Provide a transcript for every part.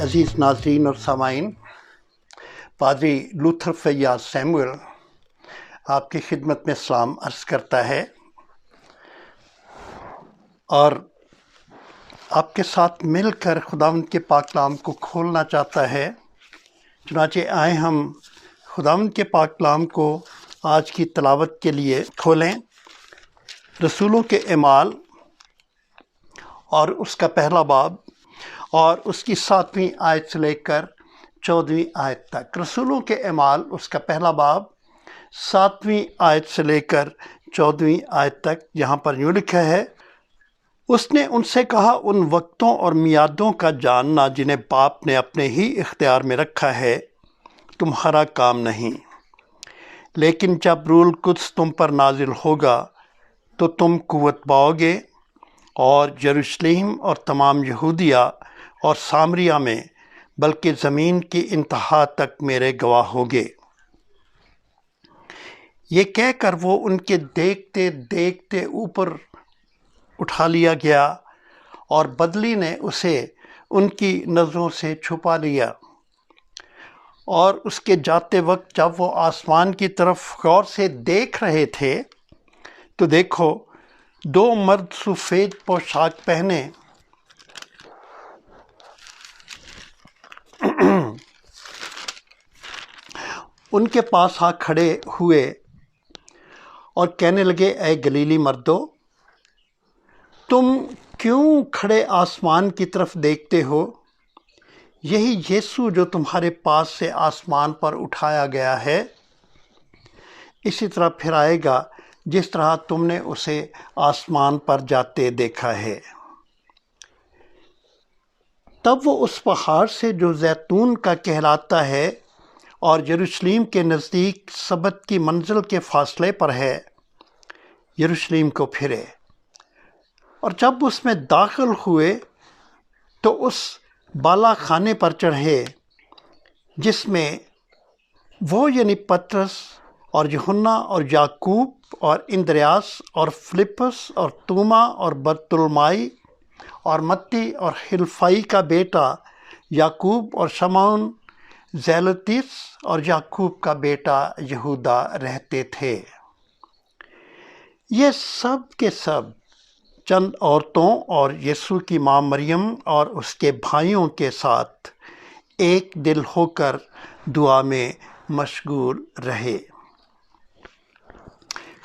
عزیز ناظرین اور سامعین، پادری لوتھر فیاض سیموئل آپ کی خدمت میں سلام عرض کرتا ہے اور آپ کے ساتھ مل کر خداوند کے پاک کلام کو کھولنا چاہتا ہے۔ چنانچہ آئیں ہم خداوند کے پاک کلام کو آج کی تلاوت کے لیے کھولیں۔ رسولوں کے اعمال اور اس کا پہلا باب اور اس کی 7ویں آیت سے لے کر 14ویں آیت تک۔ رسولوں کے اعمال اس کا پہلا باب 7ویں آیت سے لے کر 14ویں آیت تک، یہاں پر یوں لکھا ہے: اس نے ان سے کہا، ان وقتوں اور میعادوں کا جاننا جنہیں باپ نے اپنے ہی اختیار میں رکھا ہے تمہارا کام نہیں، لیکن جب روح القدس تم پر نازل ہوگا تو تم قوت پاؤ گے، اور یروشلم اور تمام یہودیہ اور سامریہ میں بلکہ زمین کی انتہا تک میرے گواہ ہوگے۔ یہ کہہ کر وہ ان کے دیکھتے دیکھتے اوپر اٹھا لیا گیا، اور بدلی نے اسے ان کی نظروں سے چھپا لیا۔ اور اس کے جاتے وقت جب وہ آسمان کی طرف غور سے دیکھ رہے تھے تو دیکھو، 2 مرد سفید پوشاک پہنے ان کے پاس آ کھڑے ہوئے اور کہنے لگے، اے گلیلی مردو، تم کیوں کھڑے آسمان کی طرف دیکھتے ہو؟ یہی یسوع جو تمہارے پاس سے آسمان پر اٹھایا گیا ہے، اسی طرح پھر آئے گا جس طرح تم نے اسے آسمان پر جاتے دیکھا ہے۔ تب وہ اس پہاڑ سے جو زیتون کا کہلاتا ہے اور یروشلم کے نزدیک سبت کی منزل کے فاصلے پر ہے، یروشلم کو پھرے، اور جب اس میں داخل ہوئے تو اس بالا خانے پر چڑھے جس میں وہ یعنی پطرس اور یوحنا اور یعقوب اور اندریاس اور فلپس اور توما اور برتلمائی اور متی اور حلفائی کا بیٹا یعقوب اور شمعون زیلوتیس اور یعقوب کا بیٹا یہودا رہتے تھے۔ یہ سب کے سب چند عورتوں اور یسوع کی ماں مریم اور اس کے بھائیوں کے ساتھ ایک دل ہو کر دعا میں مشغول رہے۔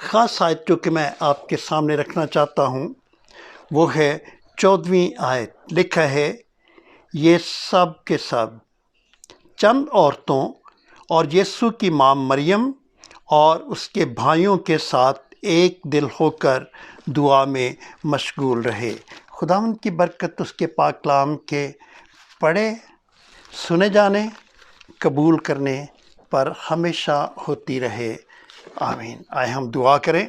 خاص آیت جو کہ میں آپ کے سامنے رکھنا چاہتا ہوں وہ ہے 14ویں آیت۔ لکھا ہے، یہ سب کے سب چند عورتوں اور یسوع کی ماں مریم اور اس کے بھائیوں کے ساتھ ایک دل ہو کر دعا میں مشغول رہے۔ خداوند کی برکت اس کے پاک کلام کے پڑھے، سنے جانے، قبول کرنے پر ہمیشہ ہوتی رہے، آمین۔ آئے ہم دعا کریں۔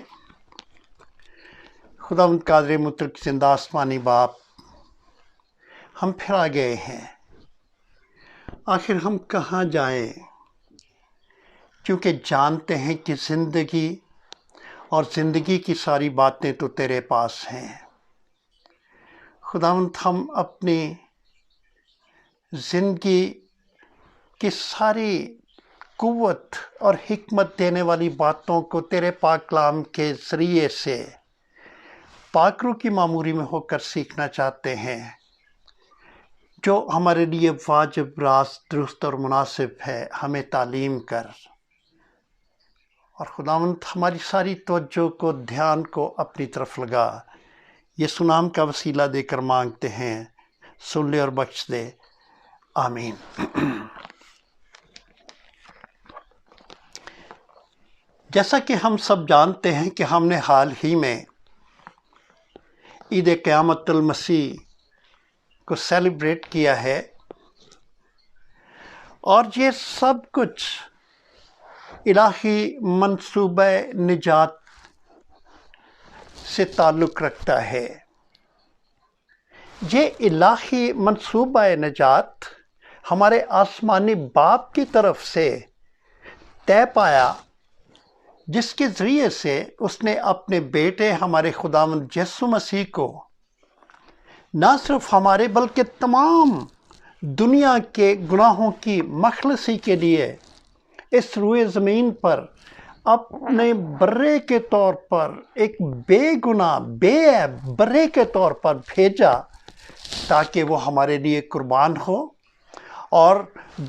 خداوند قادر مطلق زندہ آسمانی باپ، ہم پھر آ گئے ہیں، آخر ہم کہاں جائیں، کیونکہ جانتے ہیں کہ زندگی اور زندگی کی ساری باتیں تو تیرے پاس ہیں۔ خداوند، ہم اپنی زندگی کی ساری قوت اور حکمت دینے والی باتوں کو تیرے پاک کلام کے ذریعے سے پاک روح کی معموری میں ہو کر سیکھنا چاہتے ہیں، جو ہمارے لیے واجب، راست، درست اور مناسب ہے۔ ہمیں تعلیم کر، اور خداوند ہماری ساری توجہ کو، دھیان کو اپنی طرف لگا۔ یسوع نام کا وسیلہ دے کر مانگتے ہیں، سن لے اور بخش دے، آمین۔ جیسا کہ ہم سب جانتے ہیں کہ ہم نے حال ہی میں عید قیامت المسیح کو سیلیبریٹ کیا ہے، اور یہ سب کچھ الہی منصوبہ نجات سے تعلق رکھتا ہے۔ یہ الہی منصوبہ نجات ہمارے آسمانی باپ کی طرف سے طے پایا، جس کے ذریعے سے اس نے اپنے بیٹے ہمارے خداوند یسوع مسیح کو نہ صرف ہمارے بلکہ تمام دنیا کے گناہوں کی مخلصی کے لیے اس روئے زمین پر اپنے برے کے طور پر ایک بے گناہ بے عیب برے کے طور پر بھیجا تاکہ وہ ہمارے لیے قربان ہو، اور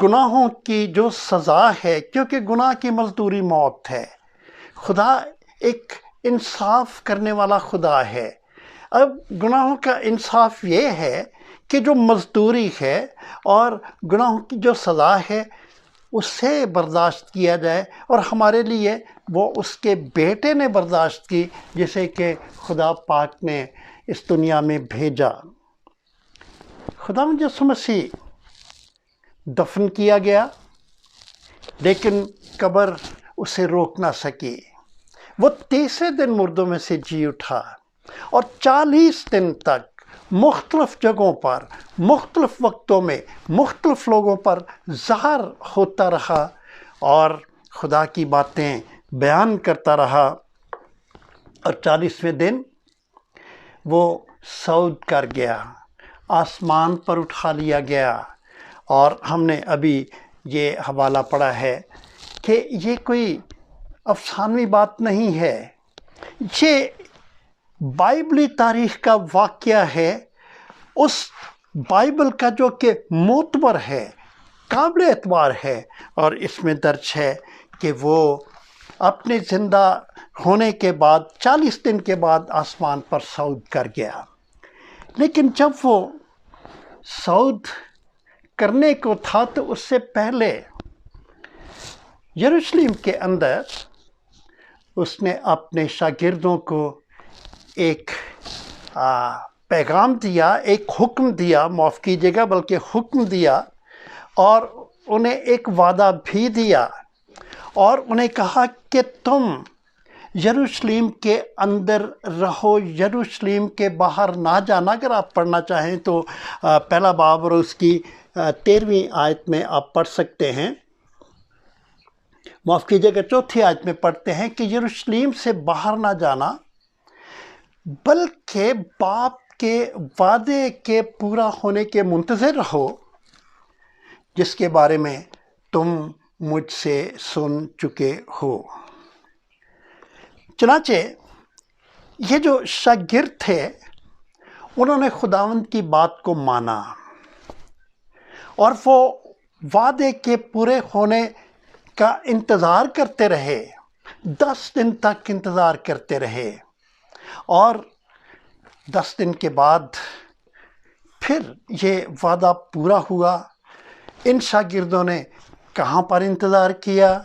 گناہوں کی جو سزا ہے، کیونکہ گناہ کی مزدوری موت ہے، خدا ایک انصاف کرنے والا خدا ہے۔ اب گناہوں کا انصاف یہ ہے کہ جو مزدوری ہے اور گناہوں کی جو سزا ہے اسے برداشت کیا جائے، اور ہمارے لیے وہ اس کے بیٹے نے برداشت کی، جسے کہ خدا پاک نے اس دنیا میں بھیجا۔ خداوند یسوع مسیح دفن کیا گیا، لیکن قبر اسے روک نہ سکی۔ وہ تیسرے دن مردوں میں سے جی اٹھا، اور 40 دن تک مختلف جگہوں پر مختلف وقتوں میں مختلف لوگوں پر ظاہر ہوتا رہا اور خدا کی باتیں بیان کرتا رہا، اور 40ویں دن وہ صعود کر گیا، آسمان پر اٹھا لیا گیا۔ اور ہم نے ابھی یہ حوالہ پڑھا ہے کہ یہ کوئی افسانوی بات نہیں ہے، یہ بائبلی تاریخ کا واقعہ ہے، اس بائبل کا جو کہ معتبر ہے، قابل اعتبار ہے، اور اس میں درج ہے کہ وہ اپنے زندہ ہونے کے بعد 40 دن کے بعد آسمان پر صعود کر گیا۔ لیکن جب وہ صعود کرنے کو تھا تو اس سے پہلے یروشلم کے اندر اس نے اپنے شاگردوں کو ایک پیغام دیا، ایک حکم دیا، معاف کیجیے گا بلکہ حکم دیا، اور انہیں ایک وعدہ بھی دیا، اور انہیں کہا کہ تم یروشلم کے اندر رہو، یروشلم کے باہر نہ جانا۔ اگر آپ پڑھنا چاہیں تو پہلا باب اور اس کی 13ویں آیت میں آپ پڑھ سکتے ہیں، معاف کیجیے گا 4تھی آیت میں پڑھتے ہیں کہ یروشلم سے باہر نہ جانا، بلکہ باپ کے وعدے کے پورا ہونے کے منتظر رہو، جس کے بارے میں تم مجھ سے سن چکے ہو۔ چنانچہ یہ جو شاگرد تھے انہوں نے خداوند کی بات کو مانا، اور وہ وعدے کے پورے ہونے کا انتظار کرتے رہے، 10 دن تک انتظار کرتے رہے، اور 10 دن کے بعد پھر یہ وعدہ پورا ہوا۔ ان شاگردوں نے کہاں پر انتظار کیا،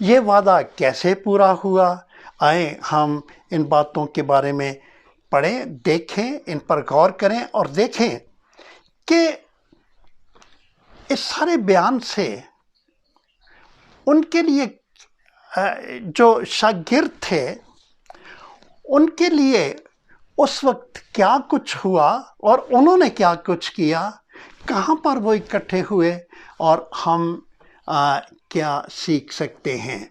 یہ وعدہ کیسے پورا ہوا؟ آئیں ہم ان باتوں کے بارے میں پڑھیں، دیکھیں، ان پر غور کریں، اور دیکھیں کہ اس سارے بیان سے ان کے لیے جو شاگرد تھے ان کے لیے اس وقت کیا کچھ ہوا، اور انہوں نے کیا کچھ کیا، کہاں پر وہ اکٹھے ہوئے، اور ہم کیا سیکھ سکتے ہیں۔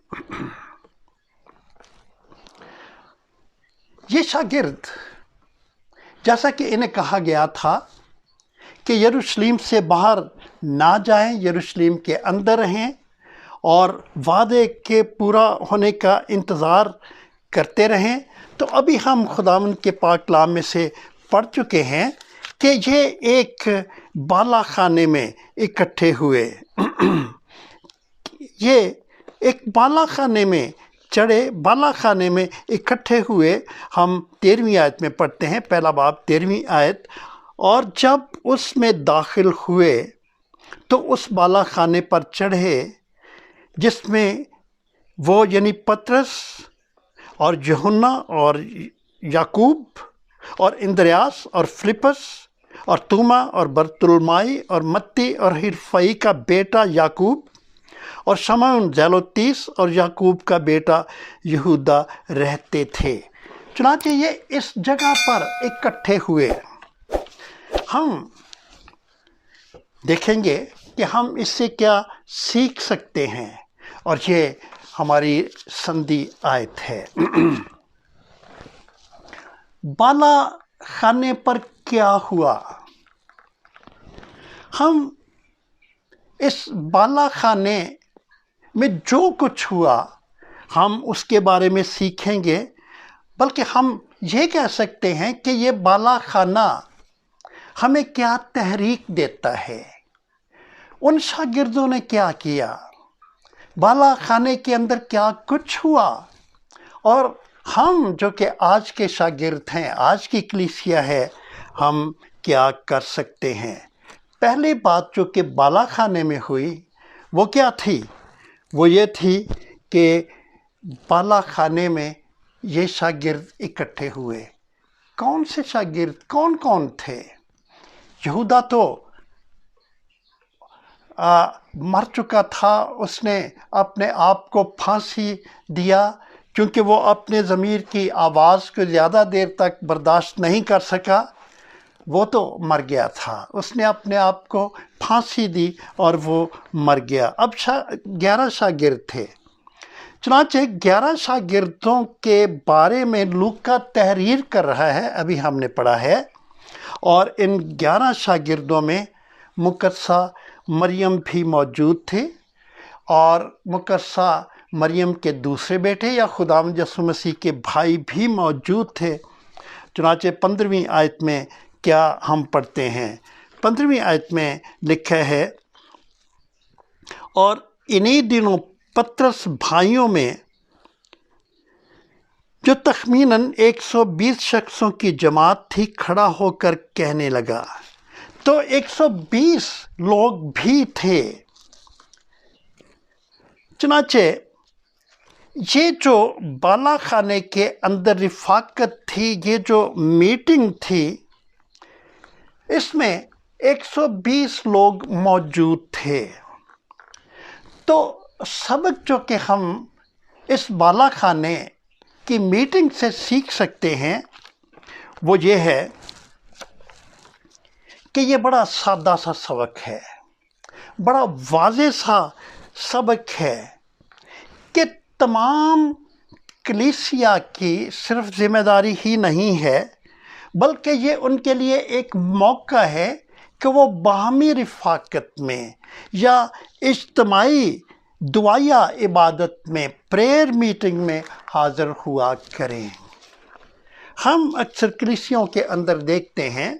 یہ شاگرد، جیسا کہ انہیں کہا گیا تھا کہ یروشلم سے باہر نہ جائیں، یروشلم کے اندر رہیں، اور وعدے کے پورا ہونے کا انتظار کرتے رہیں، تو ابھی ہم خداوند کے پاک کلام میں سے پڑھ چکے ہیں کہ یہ ایک بالا خانے میں اکٹھے ہوئے، یہ ایک بالا خانے میں چڑھے، بالا خانے میں اکٹھے ہوئے۔ ہم 13ویں آیت میں پڑھتے ہیں، پہلا باب 13ویں آیت، اور جب اس میں داخل ہوئے تو اس بالا خانے پر چڑھے جس میں وہ یعنی پطرس اور یوحنا اور یعقوب اور اندریاس اور فلپس اور توما اور برتلمائی اور متی اور ہرفئی کا بیٹا یعقوب اور شمعون زیلوتیس اور یعقوب کا بیٹا یہودا رہتے تھے۔ چنانچہ یہ اس جگہ پر اکٹھے ہوئے۔ ہم دیکھیں گے کہ ہم اس سے کیا سیکھ سکتے ہیں، اور یہ ہماری سندھی آیت ہے۔ بالا خانے پر کیا ہوا؟ ہم اس بالا خانے میں جو کچھ ہوا ہم اس کے بارے میں سیکھیں گے، بلکہ ہم یہ کہہ سکتے ہیں کہ یہ بالا خانہ ہمیں کیا تحریک دیتا ہے، ان شاگردوں نے کیا کیا، بالا خانے کے اندر کیا کچھ ہوا، اور ہم جو کہ آج کے شاگرد ہیں، آج کی کلیسیا ہے، ہم کیا کر سکتے ہیں۔ پہلی بات جو کہ بالا خانے میں ہوئی وہ کیا تھی؟ وہ یہ تھی کہ بالا خانے میں یہ شاگرد اکٹھے ہوئے۔ کون سے شاگرد؟ کون کون تھے؟ یہودا تو مر چکا تھا، اس نے اپنے آپ کو پھانسی دیا کیونکہ وہ اپنے ضمیر کی آواز کو زیادہ دیر تک برداشت نہیں کر سکا، وہ تو مر گیا تھا، اس نے اپنے آپ کو پھانسی دی اور وہ مر گیا۔ اب 11 شاگرد تھے، چنانچہ 11 شاگردوں کے بارے میں لوکا تحریر کر رہا ہے، ابھی ہم نے پڑھا ہے، اور ان 11 شاگردوں میں مقدسہ مریم بھی موجود تھے، اور مقدسہ مریم کے دوسرے بیٹے یا خداوند یسوع مسیح کے بھائی بھی موجود تھے۔ چنانچہ 15ویں آیت میں کیا ہم پڑھتے ہیں؟ 15ویں آیت میں لکھا ہے، اور انہی دنوں پطرس بھائیوں میں جو تخمیناً 120 شخصوں کی جماعت تھی کھڑا ہو کر کہنے لگا۔ تو 120 لوگ بھی تھے۔ چنانچہ یہ جو بالا خانے کے اندر رفاقت تھی، یہ جو میٹنگ تھی، اس میں 120 لوگ موجود تھے۔ تو سبق جو کہ ہم اس بالا خانے کی میٹنگ سے سیکھ سکتے ہیں وہ یہ ہے کہ یہ بڑا سادہ سا سبق ہے، بڑا واضح سا سبق ہے کہ تمام کلیسیا کی صرف ذمہ داری ہی نہیں ہے، بلکہ یہ ان کے لیے ایک موقع ہے کہ وہ باہمی رفاقت میں یا اجتماعی دعائیہ عبادت میں، پریئر میٹنگ میں حاضر ہوا کریں۔ ہم اکثر کلیسیوں کے اندر دیکھتے ہیں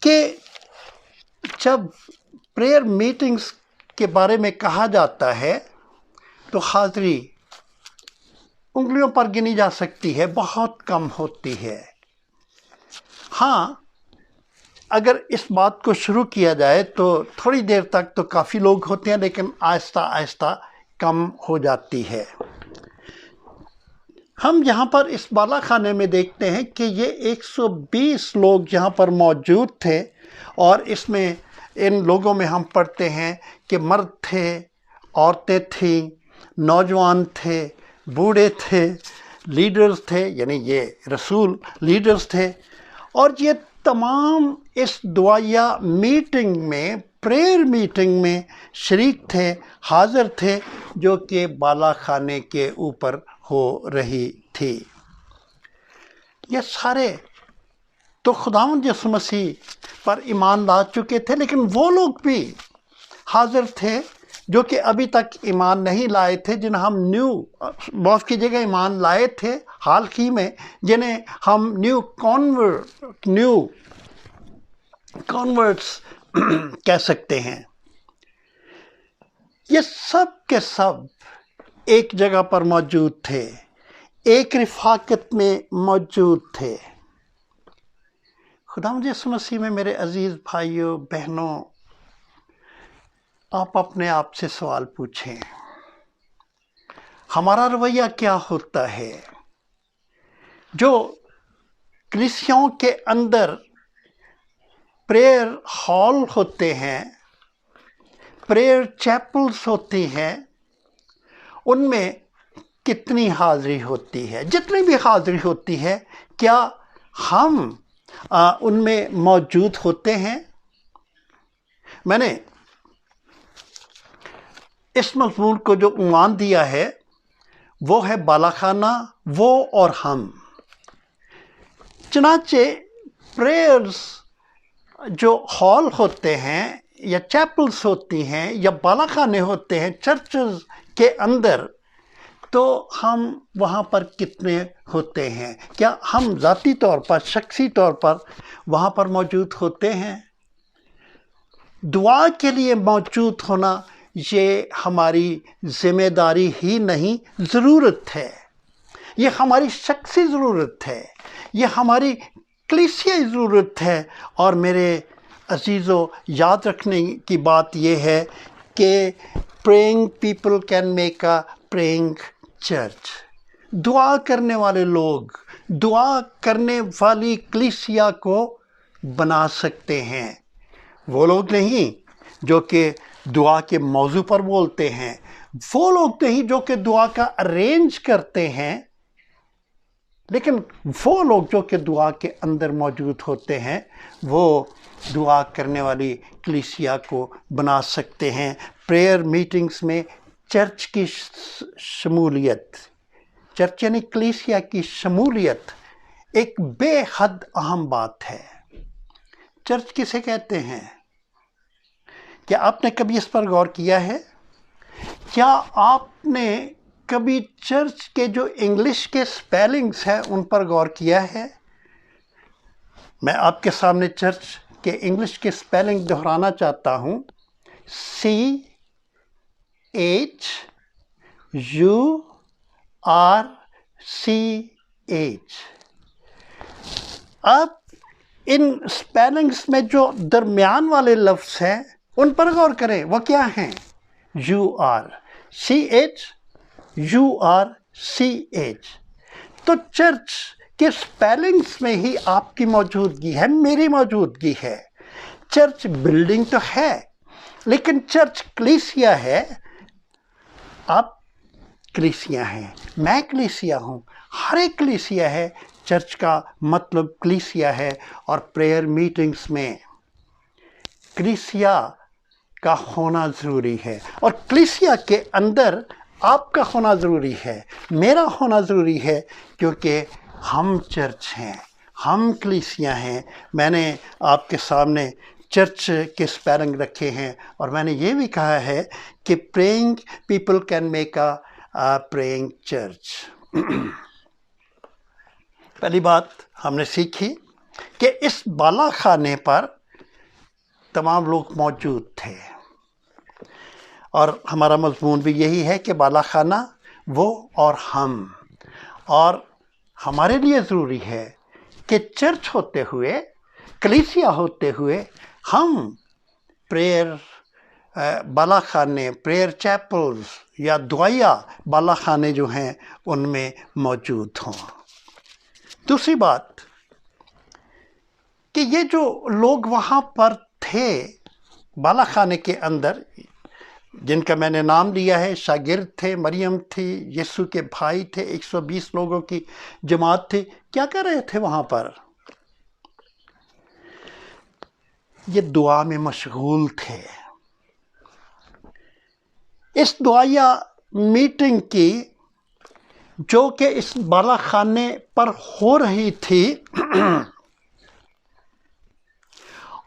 کہ جب پریئر میٹنگز کے بارے میں کہا جاتا ہے تو حاضری انگلیوں پر گنی جا سکتی ہے، بہت کم ہوتی ہے۔ ہاں، اگر اس بات کو شروع کیا جائے تو تھوڑی دیر تک تو کافی لوگ ہوتے ہیں، لیکن آہستہ آہستہ کم ہو جاتی ہے۔ ہم یہاں پر اس بالا خانے میں دیکھتے ہیں کہ یہ 120 لوگ یہاں پر موجود تھے، اور اس میں ان لوگوں میں ہم پڑھتے ہیں کہ مرد تھے، عورتیں تھیں، نوجوان تھے، بوڑھے تھے، لیڈرز تھے، یعنی یہ رسول لیڈرز تھے، اور یہ تمام اس دعائیہ میٹنگ میں، پریئر میٹنگ میں شریک تھے، حاضر تھے، جو کہ بالا خانے کے اوپر ہو رہی تھی۔ یہ سارے تو خداوند یسوع مسیح پر ایمان لا چکے تھے، لیکن وہ لوگ بھی حاضر تھے جو کہ ابھی تک ایمان نہیں لائے تھے، جنہیں ہم بہت کی جگہ ایمان لائے تھے حال ہی میں، جنہیں ہم نیو کنورٹس کہہ سکتے ہیں۔ یہ سب کے سب ایک جگہ پر موجود تھے، ایک رفاقت میں موجود تھے۔ خداوند یسوع مسیح میں میرے عزیز بھائیوں بہنوں، آپ اپنے آپ سے سوال پوچھیں، ہمارا رویہ کیا ہوتا ہے؟ جو کلیسیوں کے اندر پریئر ہال ہوتے ہیں، پریئر چیپلز ہوتی ہیں، ان میں کتنی حاضری ہوتی ہے؟ جتنی بھی حاضری ہوتی ہے، کیا ہم ان میں موجود ہوتے ہیں؟ میں نے اس مضمون کو جو عنوان دیا ہے وہ ہے بالا خانہ، وہ اور ہم۔ چنانچہ پریئرز جو ہال ہوتے ہیں یا چیپلز ہوتی ہیں یا بالا خانے ہوتے ہیں چرچز کے اندر، تو ہم وہاں پر کتنے ہوتے ہیں؟ کیا ہم ذاتی طور پر، شخصی طور پر وہاں پر موجود ہوتے ہیں؟ دعا کے لیے موجود ہونا یہ ہماری ذمہ داری ہی نہیں، ضرورت ہے. یہ ہماری شخصی ضرورت ہے، یہ ہماری کلیسیائی ضرورت ہے. اور میرے عزیزو، یاد رکھنے کی بات یہ ہے کہ praying people can make a praying church. دعا کرنے والے لوگ دعا کرنے والی کلیسیا کو بنا سکتے ہیں. وہ لوگ نہیں جو کہ دعا کے موضوع پر بولتے ہیں، وہ لوگ نہیں جو کہ دعا کا ارینج کرتے ہیں، لیکن وہ لوگ جو کہ دعا کے اندر موجود ہوتے ہیں، وہ دعا کرنے والی کلیسیا کو بنا سکتے ہیں. پریئر میٹنگز میں چرچ کی شمولیت، چرچ یعنی کلیسیا کی شمولیت ایک بے حد اہم بات ہے. چرچ کسے کہتے ہیں؟ کیا آپ نے کبھی اس پر غور کیا ہے؟ کیا آپ نے کبھی چرچ کے جو انگلش کے سپیلنگز ہیں ان پر غور کیا ہے؟ میں آپ کے سامنے چرچ کے انگلش کے سپیلنگ دہرانا چاہتا ہوں. CHURCH. اب ان سپیلنگز میں جو درمیان والے لفظ ہیں ان پر غور کریں. وہ کیا ہیں؟ CHURCH. تو چرچ کے سپیلنگز میں ہی آپ کی موجودگی ہے، میری موجودگی ہے. چرچ بلڈنگ تو ہے، لیکن چرچ کلیسیا ہے. آپ کلیسیا ہیں، میں کلیسیا ہوں، ہر ایک کلیسیا ہے. چرچ کا مطلب کلیسیا ہے. اور پریئر میٹنگز میں کلیسیا کا ہونا ضروری ہے، اور کلیسیا کے اندر آپ کا ہونا ضروری ہے، میرا ہونا ضروری ہے، کیونکہ ہم چرچ ہیں، ہم کلیسیا ہیں. میں نے آپ کے سامنے چرچ کے سپیلنگ رکھے ہیں، اور میں نے یہ بھی کہا ہے کہ praying people can make a praying church. پہلی بات ہم نے سیکھی کہ اس بالا خانے پر تمام لوگ موجود تھے، اور ہمارا مضمون بھی یہی ہے کہ بالا خانہ وہ اور ہم. اور ہمارے لیے ضروری ہے کہ چرچ ہوتے ہوئے، کلیسیا ہوتے ہوئے، ہم پریئر بالا خانے، پریئر چیپلز یا دعائیا بالا خانے جو ہیں ان میں موجود ہوں. دوسری بات کہ یہ جو لوگ وہاں پر تھے بالا خانے کے اندر، جن کا میں نے نام لیا ہے، شاگرد تھے، مریم تھی، یسوع کے بھائی تھے، 120 لوگوں کی جماعت تھی. کیا کر رہے تھے وہاں پر؟ یہ دعا میں مشغول تھے. اس دعائیا میٹنگ کی جو کہ اس بالا خانے پر ہو رہی تھی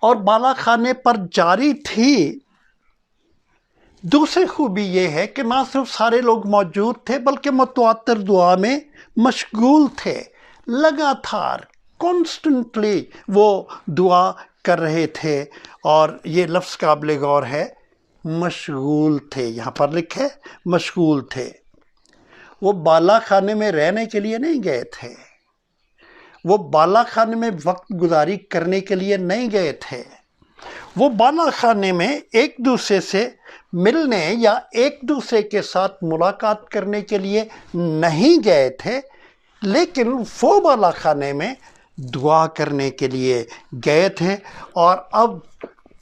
اور بالا خانے پر جاری تھی، دوسری خوبی یہ ہے کہ نہ صرف سارے لوگ موجود تھے بلکہ متواتر دعا میں مشغول تھے. لگاتار کانسٹنٹلی وہ دعا کر رہے تھے. اور یہ لفظ قابل غور ہے، مشغول تھے. یہاں پر لکھے مشغول تھے. وہ بالا خانے میں رہنے کے لیے نہیں گئے تھے، وہ بالا خانے میں وقت گزاری کرنے کے لیے نہیں گئے تھے، وہ بالا خانے میں ایک دوسرے سے ملنے یا ایک دوسرے کے ساتھ ملاقات کرنے کے لیے نہیں گئے تھے، لیکن وہ بالا خانے میں دعا کرنے کے لیے گئے تھے. اور اب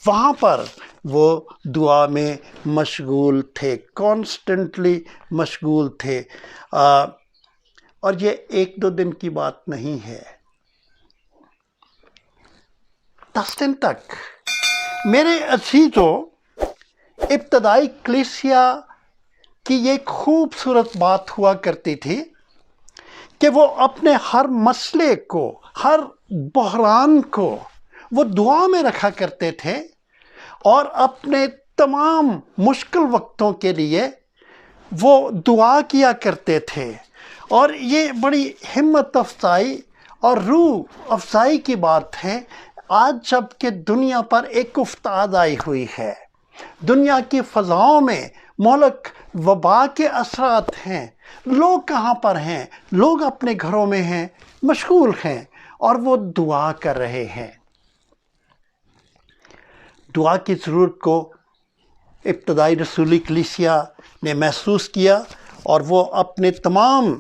وہاں پر وہ دعا میں مشغول تھے، کانسٹنٹلی مشغول تھے. اور یہ 1-2 دن کی بات نہیں ہے، 10 دن تک. میرے عزیزو، ابتدائی کلیسیا کی یہ خوبصورت بات ہوا کرتی تھی کہ وہ اپنے ہر مسئلے کو، ہر بحران کو وہ دعا میں رکھا کرتے تھے، اور اپنے تمام مشکل وقتوں کے لیے وہ دعا کیا کرتے تھے۔ اور یہ بڑی ہمت افزائی اور روح افزائی کی بات ہے آج جب کہ دنیا پر ایک افتاد آئی ہوئی ہے، دنیا کی فضاؤں میں مہلک وبا کے اثرات ہیں، لوگ کہاں پر ہیں؟ لوگ اپنے گھروں میں ہیں، مشغول ہیں، اور وہ دعا کر رہے ہیں۔ دعا کی ضرورت کو ابتدائی رسولی کلیسیا نے محسوس کیا اور وہ اپنے تمام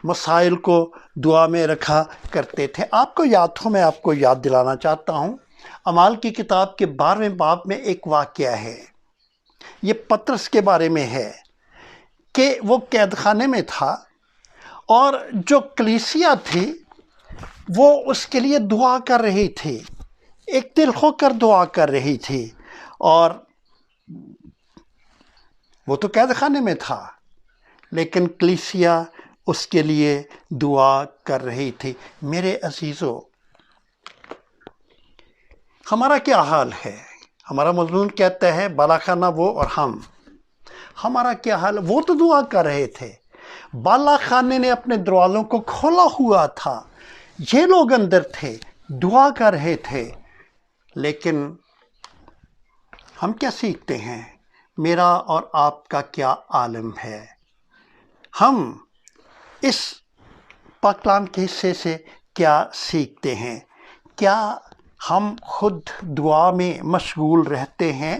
مسائل کو دعا میں رکھا کرتے تھے۔ آپ کو یاد ہو، میں آپ کو یاد دلانا چاہتا ہوں، اعمال کی کتاب کے 12ویں باب میں ایک واقعہ ہے، یہ پطرس کے بارے میں ہے کہ وہ قید خانے میں تھا اور جو کلیسیا تھی وہ اس کے لیے دعا کر رہی تھی، ایک دل ہو کر دعا کر رہی تھی، اور وہ تو قید خانے میں تھا لیکن کلیسیا اس کے لیے دعا کر رہی تھی۔ میرے عزیزو، ہمارا کیا حال ہے؟ ہمارا مضمون کہتا ہے بالا خانہ وہ اور ہم۔ ہمارا کیا حال؟ وہ تو دعا کر رہے تھے، بالا خانے نے اپنے دروازوں کو کھولا ہوا تھا، یہ لوگ اندر تھے، دعا کر رہے تھے، لیکن ہم کیا سیکھتے ہیں؟ میرا اور آپ کا کیا عالم ہے؟ ہم اس پاک کلام کے حصے سے کیا سیکھتے ہیں؟ کیا ہم خود دعا میں مشغول رہتے ہیں؟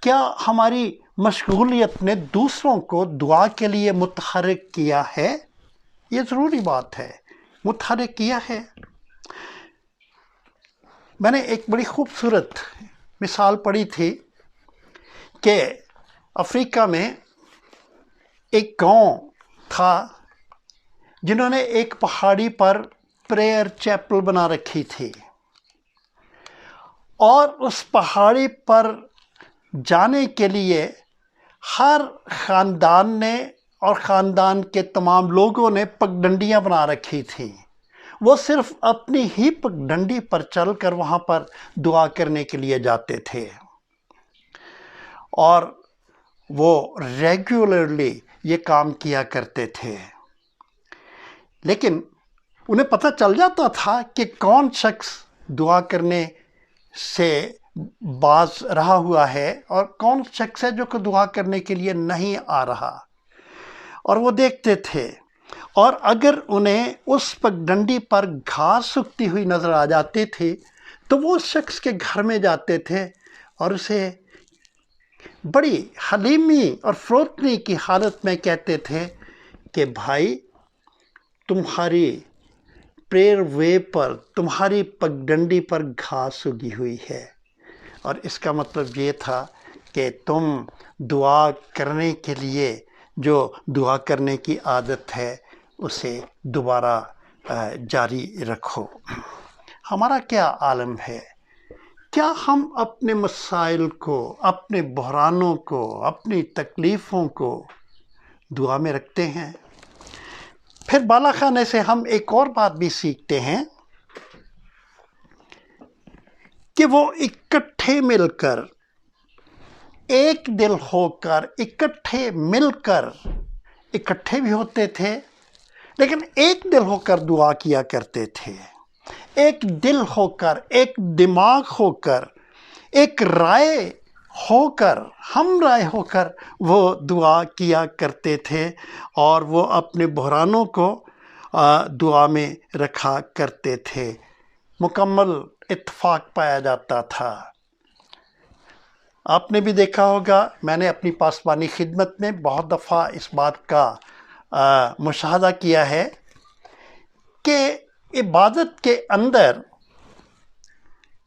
کیا ہماری مشغولیت نے دوسروں کو دعا کے لیے متحرک کیا ہے؟ یہ ضروری بات ہے، متحرک کیا ہے۔ میں نے ایک بڑی خوبصورت مثال پڑھی تھی کہ افریقہ میں ایک گاؤں تھا جنہوں نے ایک پہاڑی پر پریئر چیپل بنا رکھی تھی، اور اس پہاڑی پر جانے کے لیے ہر خاندان نے اور خاندان کے تمام لوگوں نے پگڈنڈیاں بنا رکھی تھیں۔ وہ صرف اپنی ہی پگڈنڈی پر چل کر وہاں پر دعا کرنے کے لیے جاتے تھے، اور وہ ریگولرلی یہ کام کیا کرتے تھے، لیکن انہیں پتہ چل جاتا تھا کہ کون شخص دعا کرنے سے باز رہا ہوا ہے اور کون شخص ہے جو کہ دعا کرنے کے لیے نہیں آ رہا، اور وہ دیکھتے تھے، اور اگر انہیں اس پگڈنڈی پر گھاس سوکھتی ہوئی نظر آ جاتی تھی تو وہ اس شخص کے گھر میں جاتے تھے اور اسے بڑی حلیمی اور فروتنی کی حالت میں کہتے تھے کہ بھائی، تمہاری پریئر وے پر، تمہاری پگڈنڈی پر گھاس اگی ہوئی ہے، اور اس کا مطلب یہ تھا کہ تم دعا کرنے کے لیے جو دعا کرنے کی عادت ہے اسے دوبارہ جاری رکھو۔ ہمارا کیا عالم ہے؟ کیا ہم اپنے مسائل کو، اپنے بحرانوں کو، اپنی تکلیفوں کو دعا میں رکھتے ہیں؟ پھر بالا خانے سے ہم ایک اور بات بھی سیکھتے ہیں کہ وہ اکٹھے مل کر، ایک دل ہو کر، اکٹھے مل کر، اکٹھے بھی ہوتے تھے لیکن ایک دل ہو کر دعا کیا کرتے تھے، ایک دل ہو کر، ایک دماغ ہو کر، ایک رائے ہو کر، ہم رائے ہو کر وہ دعا کیا کرتے تھے، اور وہ اپنے بحرانوں کو دعا میں رکھا کرتے تھے۔ مکمل اتفاق پایا جاتا تھا۔ آپ نے بھی دیکھا ہوگا، میں نے اپنی پاسبانی خدمت میں بہت دفعہ اس بات کا مشاہدہ کیا ہے کہ عبادت کے اندر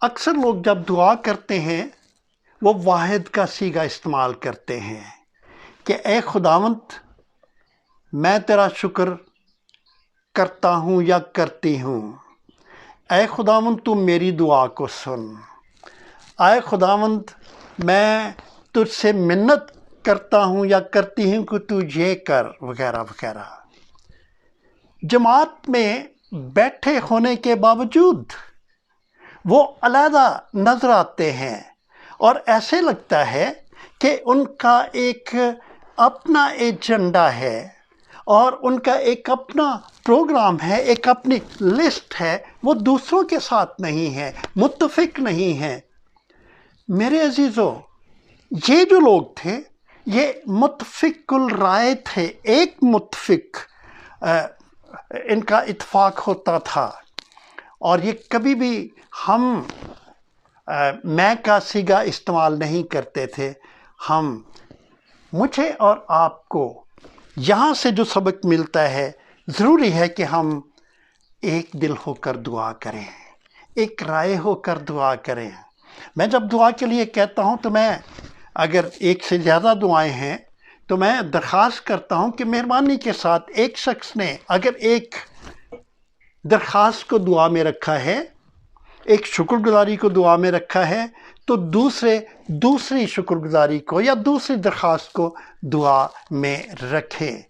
اکثر لوگ جب دعا کرتے ہیں وہ واحد کا صیغہ استعمال کرتے ہیں کہ اے خداوند، میں تیرا شکر کرتا ہوں یا کرتی ہوں، اے خداوند تو میری دعا کو سن، اے خداوند میں تجھ سے منت کرتا ہوں یا کرتی ہوں کہ تو یہ کر، وغیرہ وغیرہ۔ جماعت میں بیٹھے ہونے کے باوجود وہ علیحدہ نظر آتے ہیں، اور ایسے لگتا ہے کہ ان کا ایک اپنا ایجنڈا ہے اور ان کا ایک اپنا پروگرام ہے، ایک اپنی لسٹ ہے، وہ دوسروں کے ساتھ نہیں ہے، متفق نہیں ہے۔ میرے عزیزو، یہ جو لوگ تھے یہ متفق الرائے تھے، ایک متفق ان کا اتفاق ہوتا تھا، اور یہ کبھی بھی ہم میں کا صیغہ استعمال نہیں کرتے تھے۔ مجھے اور آپ کو یہاں سے جو سبق ملتا ہے، ضروری ہے کہ ہم ایک دل ہو کر دعا کریں، ایک رائے ہو کر دعا کریں۔ میں جب دعا کے لیے کہتا ہوں تو میں اگر ایک سے زیادہ دعائیں ہیں تو میں درخواست کرتا ہوں کہ مہربانی کے ساتھ ایک شخص نے اگر ایک درخواست کو دعا میں رکھا ہے، ایک شکر گزاری کو دعا میں رکھا ہے، تو دوسری شکر گزاری کو یا دوسری درخواست کو دعا میں رکھے،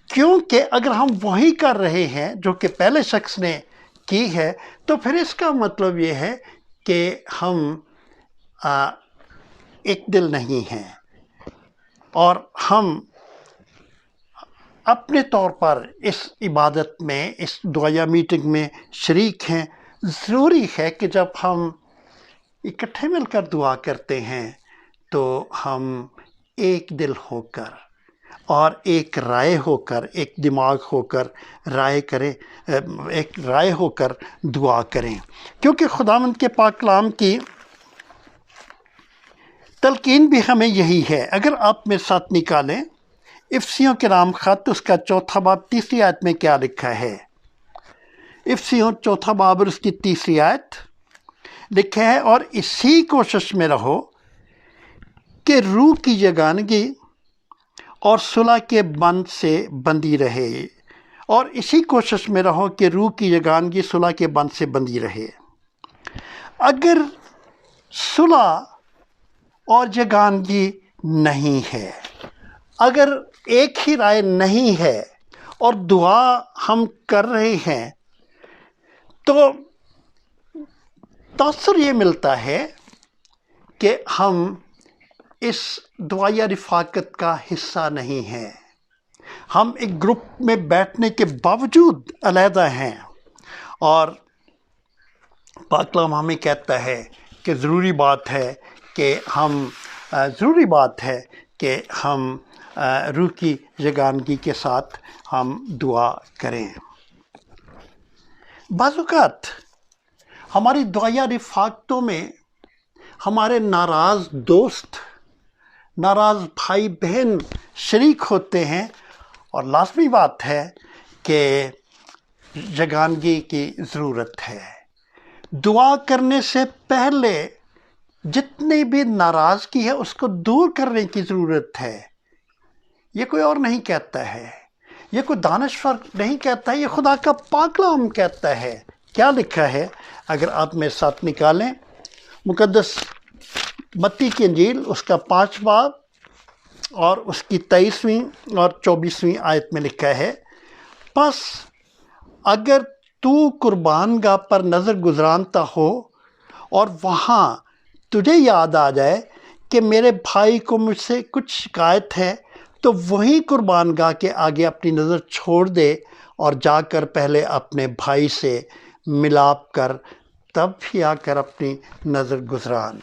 کیونکہ اگر ہم وہی کر رہے ہیں جو کہ پہلے شخص نے کی ہے تو پھر اس کا مطلب یہ ہے کہ ہم ایک دل نہیں ہیں، اور ہم اپنے طور پر اس عبادت میں، اس دعائیہ میٹنگ میں شریک ہیں۔ ضروری ہے کہ جب ہم اکٹھے مل کر دعا کرتے ہیں تو ہم ایک دل ہو کر اور ایک رائے ہو کر، ایک دماغ ہو کر رائے کریں، ایک رائے ہو کر دعا کریں، کیونکہ خداوند کے پاک کلام کی تلقین بھی ہمیں یہی ہے۔ اگر آپ میرے ساتھ نکالیں افسیوں کے نام خط، اس کا 4 باب 3 آیت میں کیا لکھا ہے؟ افسیوں 4 باب اور اس کی 3 آیت لکھا ہے، اور اسی کوشش میں رہو کہ روح کی یگانگی اور صلح کے بند سے بندی رہے، اور اسی کوشش میں رہو کہ روح کی یگانگی صلح کے بند سے بندی رہے۔ اگر صلح اور یگانگی نہیں ہے، اگر ایک ہی رائے نہیں ہے اور دعا ہم کر رہے ہیں، تو تاثر یہ ملتا ہے کہ ہم اس دعائیہ رفاقت کا حصہ نہیں ہیں، ہم ایک گروپ میں بیٹھنے کے باوجود علیحدہ ہیں، اور پاک کلام ہمیں کہتا ہے کہ ضروری بات ہے کہ ہم روح کی یگانگی کے ساتھ ہم دعا کریں۔ بعض اوقات ہماری دعائیہ رفاقتوں میں ہمارے ناراض دوست، ناراض بھائی بہن شریک ہوتے ہیں، اور لازمی بات ہے کہ یگانگی کی ضرورت ہے۔ دعا کرنے سے پہلے جتنی بھی ناراضگی ہے اس کو دور کرنے کی ضرورت ہے۔ یہ کوئی اور نہیں کہتا ہے، یہ کوئی دانشور نہیں کہتا ہے، یہ خدا کا پاک کلام کہتا ہے۔ کیا لکھا ہے؟ اگر آپ میرے ساتھ نکالیں مقدس متی کی انجیل، اس کا 5 باب اور اس کی 23ویں اور 24ویں آیت میں لکھا ہے، پس اگر تو قربان گاہ پر نظر گزرانتا ہو اور وہاں تجھے یاد آ جائے کہ میرے بھائی کو مجھ سے کچھ شکایت ہے، تو وہی قربان گاہ کے آگے اپنی نظر چھوڑ دے اور جا کر پہلے اپنے بھائی سے ملاپ کر، تب بھی آ کر اپنی نظر گزران۔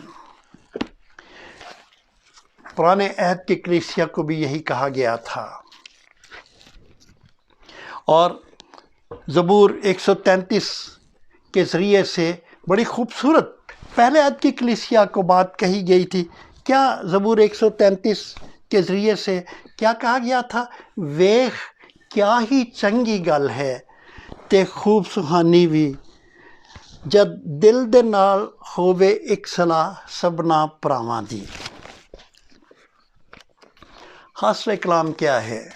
پرانے عہد کی کلیسیا کو بھی یہی کہا گیا تھا، اور زبور 133 کے ذریعے سے بڑی خوبصورت پہلے عہد کی کلیسیا کو بات کہی گئی تھی۔ کیا زبور 133 کے ذریعے سے کیا کہا گیا تھا؟ ویخ کیا ہی چنگی گل ہے تے خوب سہانی بھی، جد دل دے نال ہووے ایک صلاح سبنا پراواں دی۔ حاصل کلام کیا ہے؟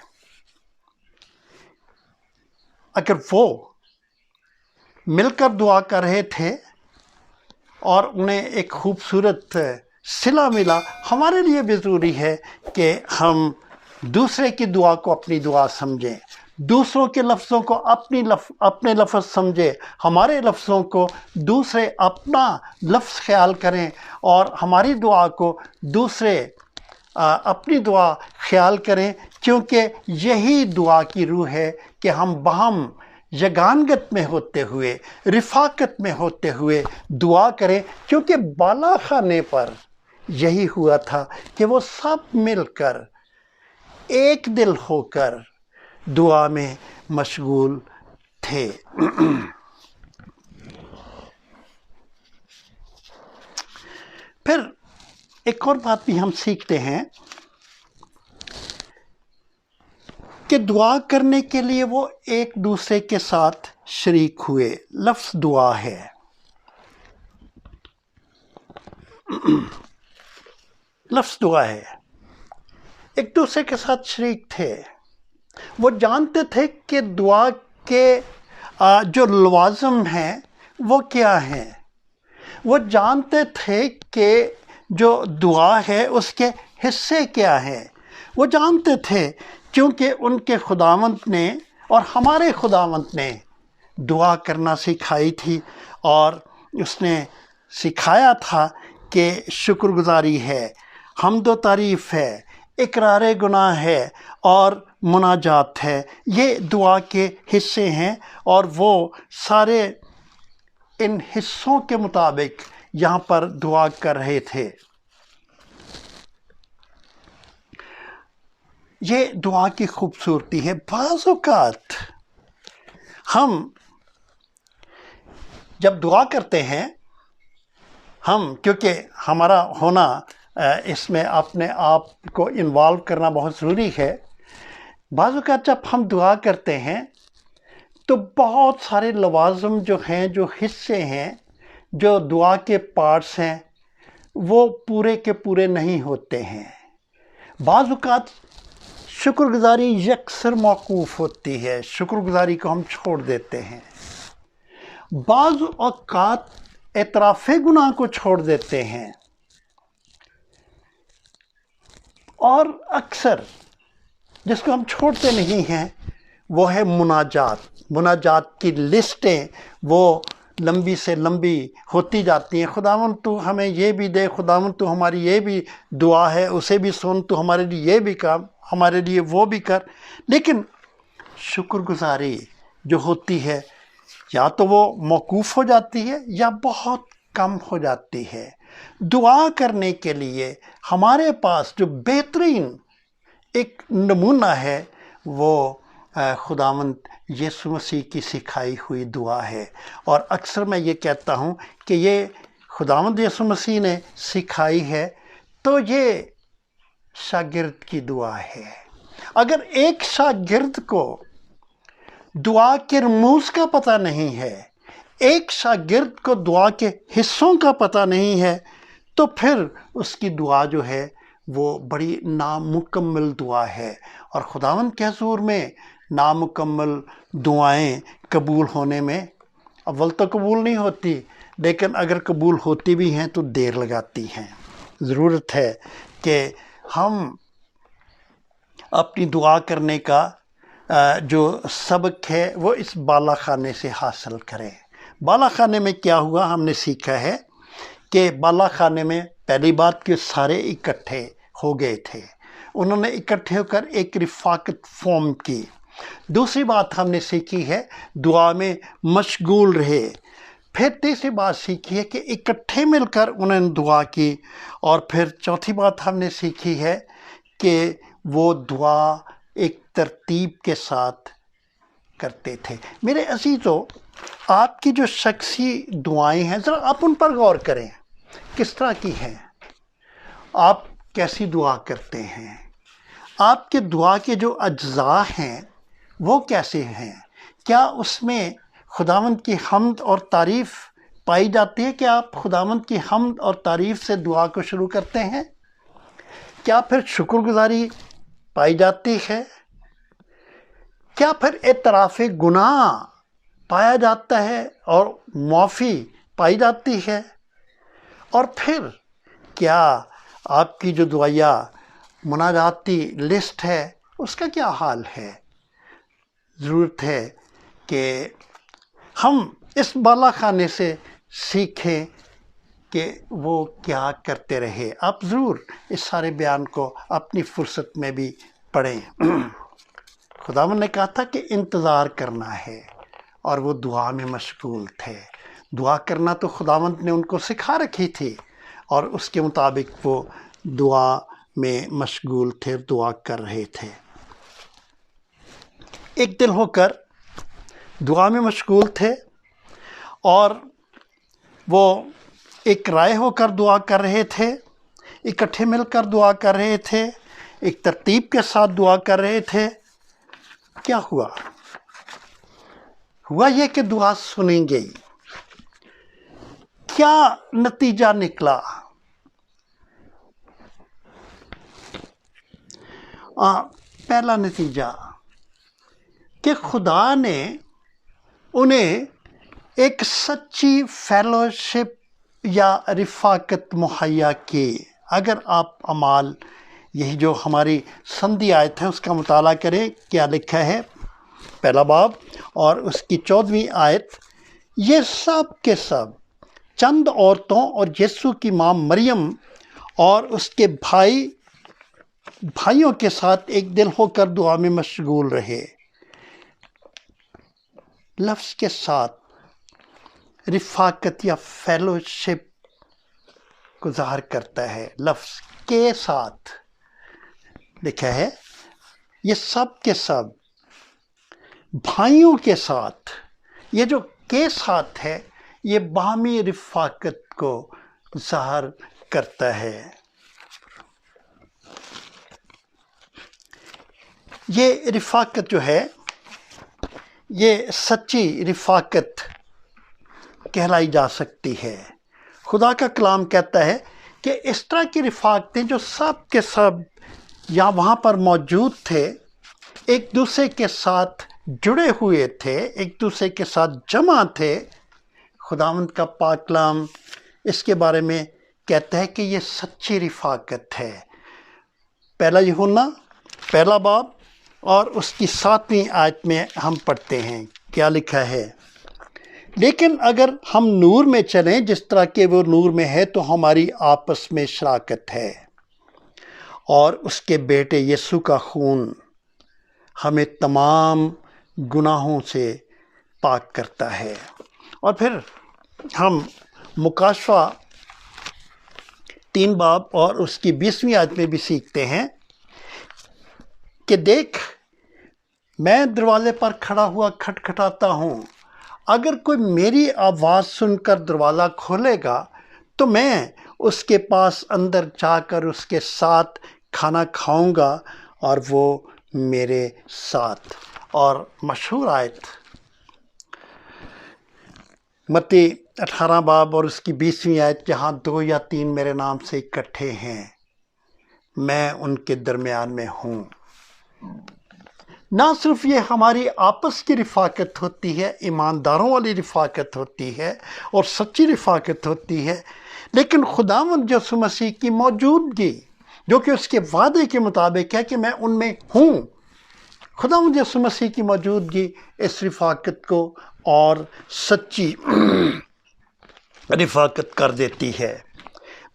اگر وہ مل کر دعا کر رہے تھے اور انہیں ایک خوبصورت صلہ ملا، ہمارے لیے بھی ضروری ہے کہ ہم دوسرے کی دعا کو اپنی دعا سمجھیں۔ دوسروں کے لفظوں کو اپنے لفظ سمجھے، ہمارے لفظوں کو دوسرے اپنا لفظ خیال کریں، اور ہماری دعا کو دوسرے اپنی دعا خیال کریں، کیونکہ یہی دعا کی روح ہے کہ ہم باہم یگانگت میں ہوتے ہوئے، رفاقت میں ہوتے ہوئے دعا کریں، کیونکہ بالا خانے پر یہی ہوا تھا کہ وہ سب مل کر ایک دل ہو کر دعا میں مشغول تھے۔ پھر ایک اور بات بھی ہم سیکھتے ہیں کہ دعا کرنے کے لیے وہ ایک دوسرے کے ساتھ شریک ہوئے۔ لفظ دعا ہے، لفظ دعا ہے، ایک دوسرے کے ساتھ شریک تھے۔ وہ جانتے تھے کہ دعا کے جو لوازم ہیں وہ کیا ہیں، وہ جانتے تھے کہ جو دعا ہے اس کے حصے کیا ہیں، وہ جانتے تھے کیونکہ ان کے خداوند نے اور ہمارے خداوند نے دعا کرنا سکھائی تھی، اور اس نے سکھایا تھا کہ شکر گزاری ہے، حمد و تعریف ہے، اقرار گناہ ہے اور مناجات ہے۔ یہ دعا کے حصے ہیں، اور وہ سارے ان حصوں کے مطابق یہاں پر دعا کر رہے تھے۔ یہ دعا کی خوبصورتی ہے۔ بعض اوقات ہم جب دعا کرتے ہیں، کیونکہ ہمارا ہونا اس میں اپنے آپ کو انوالو کرنا بہت ضروری ہے، بعض اوقات جب ہم دعا کرتے ہیں تو بہت سارے لوازم جو ہیں، جو حصے ہیں، جو دعا کے پارٹس ہیں، وہ پورے کے پورے نہیں ہوتے ہیں۔ بعض اوقات شکر گزاری یکسر موقوف ہوتی ہے، شکر گزاری کو ہم چھوڑ دیتے ہیں۔ بعض اوقات اعتراف گناہ کو چھوڑ دیتے ہیں، اور اکثر جس کو ہم چھوڑتے نہیں ہیں وہ ہے مناجات۔ مناجات کی لسٹیں وہ لمبی سے لمبی ہوتی جاتی ہیں۔ خداوند تو ہمیں یہ بھی دے، خداوند تو ہماری یہ بھی دعا ہے، اسے بھی سن، تو ہمارے لیے یہ بھی کام، ہمارے لیے وہ بھی کر۔ لیکن شکر گزاری جو ہوتی ہے یا تو وہ موقوف ہو جاتی ہے یا بہت کم ہو جاتی ہے۔ دعا کرنے کے لیے ہمارے پاس جو بہترین ایک نمونہ ہے وہ خداوند یسوع مسیح کی سکھائی ہوئی دعا ہے، اور اکثر میں یہ کہتا ہوں کہ یہ خداوند یسوع مسیح نے سکھائی ہے، تو یہ شاگرد کی دعا ہے۔ اگر ایک شاگرد کو دعا کے رموز کا پتہ نہیں ہے، ایک شاگرد کو دعا کے حصوں کا پتہ نہیں ہے، تو پھر اس کی دعا جو ہے وہ بڑی نامکمل دعا ہے، اور خداوند کے حضور میں نامکمل دعائیں قبول ہونے میں اول تو قبول نہیں ہوتی، لیکن اگر قبول ہوتی بھی ہیں تو دیر لگاتی ہیں۔ ضرورت ہے کہ ہم اپنی دعا کرنے کا جو سبق ہے وہ اس بالا خانے سے حاصل کریں۔ بالا خانے میں کیا ہوا، ہم نے سیکھا ہے کہ بالا خانے میں پہلی بات کہ سارے اکٹھے ہو گئے تھے، انہوں نے اکٹھے ہو کر ایک رفاقت فارم کی۔ دوسری بات ہم نے سیکھی ہے دعا میں مشغول رہے۔ پھر تیسری بات سیکھی ہے کہ اکٹھے مل کر انہوں نے دعا کی، اور پھر چوتھی بات ہم نے سیکھی ہے کہ وہ دعا ایک ترتیب کے ساتھ کرتے تھے۔ میرے عزیزو، آپ کی جو شخصی دعائیں ہیں ذرا آپ ان پر غور کریں، کس طرح کی ہیں، آپ کیسی دعا کرتے ہیں، آپ کے دعا کے جو اجزاء ہیں وہ کیسے ہیں، کیا اس میں خداوند کی حمد اور تعریف پائی جاتی ہے کہ آپ خداوند کی حمد اور تعریف سے دعا کو شروع کرتے ہیں؟ کیا پھر شکر گزاری پائی جاتی ہے؟ کیا پھر اعتراف گناہ پایا جاتا ہے اور معافی پائی جاتی ہے؟ اور پھر کیا آپ کی جو دعائیہ مناجاتی لسٹ ہے اس کا کیا حال ہے؟ ضرورت ہے کہ ہم اس بالا خانے سے سیکھیں کہ وہ کیا کرتے رہے۔ آپ ضرور اس سارے بیان کو اپنی فرصت میں بھی پڑھیں۔ خداوند نے کہا تھا کہ انتظار کرنا ہے، اور وہ دعا میں مشغول تھے۔ دعا کرنا تو خداوند نے ان کو سکھا رکھی تھی، اور اس کے مطابق وہ دعا میں مشغول تھے، دعا کر رہے تھے۔ ایک دل ہو کر دعا میں مشغول تھے، اور وہ ایک رائے ہو کر دعا کر رہے تھے، اکٹھے مل کر دعا کر رہے تھے، ایک ترتیب کے ساتھ دعا کر رہے تھے۔ کیا ہوا؟ ہوا یہ کہ دعا سنی گئی۔ کیا نتیجہ نکلا؟ پہلا نتیجہ کہ خدا نے انہیں ایک سچی فیلوشپ یا رفاقت مہیا کی۔ اگر آپ اعمال، یہی جو ہماری سندھی آیت ہے، اس کا مطالعہ کریں، کیا لکھا ہے، پہلا باب اور اس کی 14ویں آیت، یہ سب کے سب چند عورتوں اور یسوع کی ماں مریم اور اس کے بھائیوں کے ساتھ ایک دل ہو کر دعا میں مشغول رہے۔ لفظ کے ساتھ رفاقت یا فیلوشپ کو ظاہر کرتا ہے۔ لفظ کے ساتھ لکھا ہے، یہ سب کے سب بھائیوں کے ساتھ۔ یہ جو کے ساتھ ہے، یہ باہمی رفاقت کو ظاہر کرتا ہے۔ یہ رفاقت جو ہے، یہ سچی رفاقت کہلائی جا سکتی ہے۔ خدا کا کلام کہتا ہے کہ اس طرح کی رفاقتیں جو سب کے سب یا وہاں پر موجود تھے، ایک دوسرے کے ساتھ جڑے ہوئے تھے، ایک دوسرے کے ساتھ جمع تھے۔ خداوند کا پاک کلام اس کے بارے میں کہتا ہے کہ یہ سچی رفاقت ہے۔ پہلا یوحنا پہلا باب اور اس کی 7ویں آیت میں ہم پڑھتے ہیں، کیا لکھا ہے، لیکن اگر ہم نور میں چلیں جس طرح کہ وہ نور میں ہے تو ہماری آپس میں شراکت ہے، اور اس کے بیٹے یسوع کا خون ہمیں تمام گناہوں سے پاک کرتا ہے۔ اور پھر ہم مکاشفہ 3 باب اور اس کی 20ویں آیت میں بھی سیکھتے ہیں کہ دیکھ، میں دروازے پر کھڑا ہوا کھٹکھٹاتا ہوں، اگر کوئی میری آواز سن کر دروازہ کھولے گا تو میں اس کے پاس اندر جا کر اس کے ساتھ کھانا کھاؤں گا اور وہ میرے ساتھ۔ اور مشہور آیت متی 18 باب اور اس کی 20ویں آیت، جہاں 2 یا 3 میرے نام سے اکٹھے ہیں، میں ان کے درمیان میں ہوں۔ نہ صرف یہ ہماری آپس کی رفاقت ہوتی ہے، ایمانداروں والی رفاقت ہوتی ہے اور سچی رفاقت ہوتی ہے، لیکن خداوند یسوع مسیح کی موجودگی، جو کہ اس کے وعدے کے مطابق ہے کہ میں ان میں ہوں، خداوند یسوع مسیح کی موجودگی اس رفاقت کو اور سچی رفاقت کر دیتی ہے۔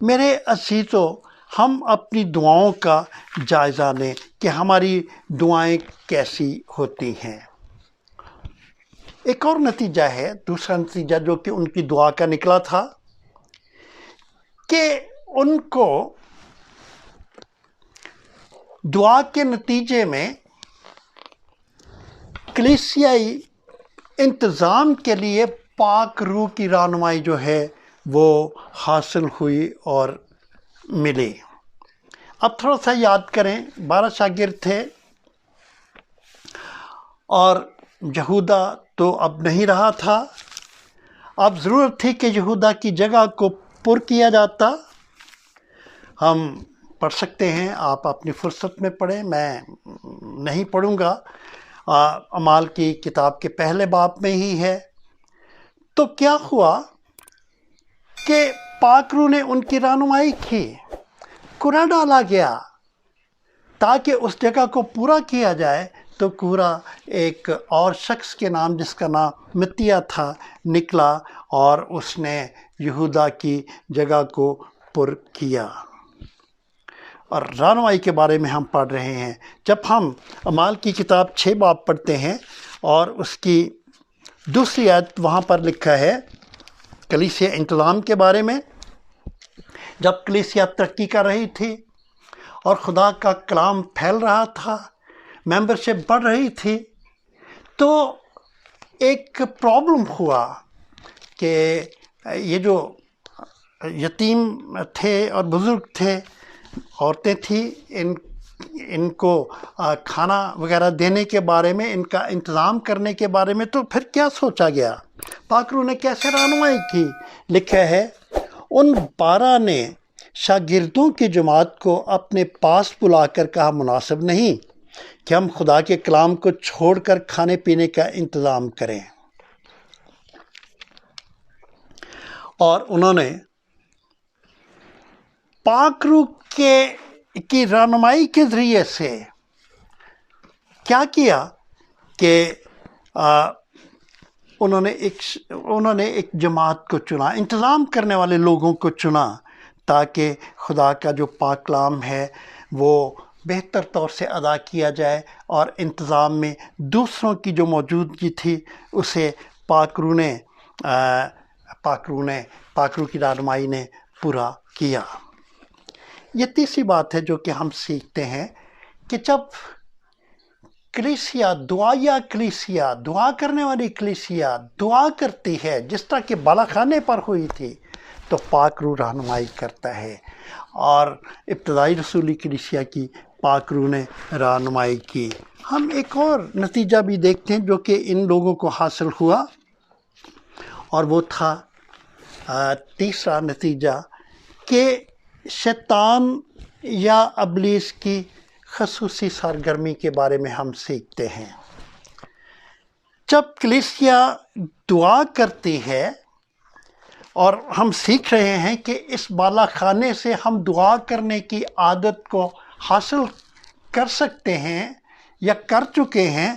میرے عزیزو، ہم اپنی دعاؤں کا جائزہ لیں کہ ہماری دعائیں کیسی ہوتی ہیں۔ ایک اور نتیجہ ہے، دوسرا نتیجہ جو کہ ان کی دعا کا نکلا تھا، کہ ان کو دعا کے نتیجے میں کلیسیائی انتظام کے لیے پاک روح کی رہنمائی جو ہے وہ حاصل ہوئی اور ملی۔ اب تھوڑا سا یاد کریں، 12 شاگرد تھے، اور یہودا تو اب نہیں رہا تھا۔ اب ضرورت تھی کہ یہودا کی جگہ کو پر کیا جاتا۔ ہم پڑھ سکتے ہیں، آپ اپنی فرصت میں پڑھیں، میں نہیں پڑھوں گا، اعمال کی کتاب کے پہلے باب میں ہی ہے۔ تو کیا ہوا کہ پاک روح نے ان کی رہنمائی کی، کرا ڈالا گیا تاکہ اس جگہ کو پورا کیا جائے۔ تو تو کورا ایک اور شخص کے نام جس کا نام متیہ تھا نکلا اور اس نے یہودا کی جگہ کو پر کیا۔ اور رہنمائی کے بارے میں ہم پڑھ رہے ہیں۔ جب ہم اعمال کی کتاب 6 باب پڑھتے ہیں اور اس کی دوسری آیت وہاں پر لکھا ہے کلیسیا انتظام کے بارے میں، جب کلیسیا ترقی کر رہی تھی اور خدا کا کلام پھیل رہا تھا، ممبرشپ بڑھ رہی تھی، تو ایک پرابلم ہوا کہ یہ جو یتیم تھے اور بزرگ تھے، عورتیں تھیں، ان کو کھانا وغیرہ دینے کے بارے میں، ان کا انتظام کرنے کے بارے میں، تو پھر کیا سوچا گیا؟ پاک روح نے کیسے رہنمائی کی؟ لکھا ہے ان 12 نے شاگردوں کی جماعت کو اپنے پاس بلا کر کہا مناسب نہیں کہ ہم خدا کے کلام کو چھوڑ کر کھانے پینے کا انتظام کریں، اور انہوں نے پاک روح کی رہنمائی کے ذریعے سے کیا کیا کہ انہوں نے ایک جماعت کو چنا، انتظام کرنے والے لوگوں کو چنا، تاکہ خدا کا جو پاک کلام ہے وہ بہتر طور سے ادا کیا جائے، اور انتظام میں دوسروں کی جو موجودگی تھی اسے پاک روح کی رہنمائی نے پورا کیا۔ یہ تیسری بات ہے جو کہ ہم سیکھتے ہیں کہ جب کلیسیا دعا کرنے والی کلیسیا دعا کرتی ہے، جس طرح کہ بالا خانے پر ہوئی تھی، تو پاک روح رہنمائی کرتا ہے، اور ابتدائی رسولی کلیسیا کی پاک روح نے رہنمائی کی۔ ہم ایک اور نتیجہ بھی دیکھتے ہیں جو کہ ان لوگوں کو حاصل ہوا، اور وہ تھا تیسرا نتیجہ کہ شیطان یا ابلیس کی خصوصی سرگرمی کے بارے میں ہم سیکھتے ہیں۔ جب کلیسیا دعا کرتی ہے، اور ہم سیکھ رہے ہیں کہ اس بالا خانے سے ہم دعا کرنے کی عادت کو حاصل کر سکتے ہیں یا کر چکے ہیں،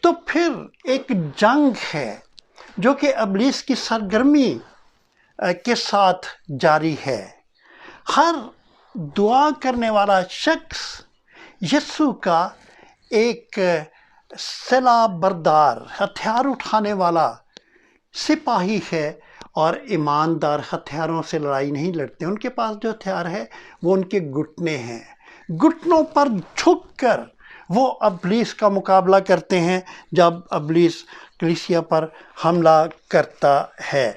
تو پھر ایک جنگ ہے جو کہ ابلیس کی سرگرمی کے ساتھ جاری ہے۔ ہر دعا کرنے والا شخص یسوع کا ایک سلاح بردار، ہتھیار اٹھانے والا سپاہی ہے، اور ایماندار ہتھیاروں سے لڑائی نہیں لڑتے۔ ان کے پاس جو ہتھیار ہے وہ ان کے گھٹنے ہیں، گھٹنوں پر جھک کر وہ ابلیس کا مقابلہ کرتے ہیں جب ابلیس کلیسیا پر حملہ کرتا ہے۔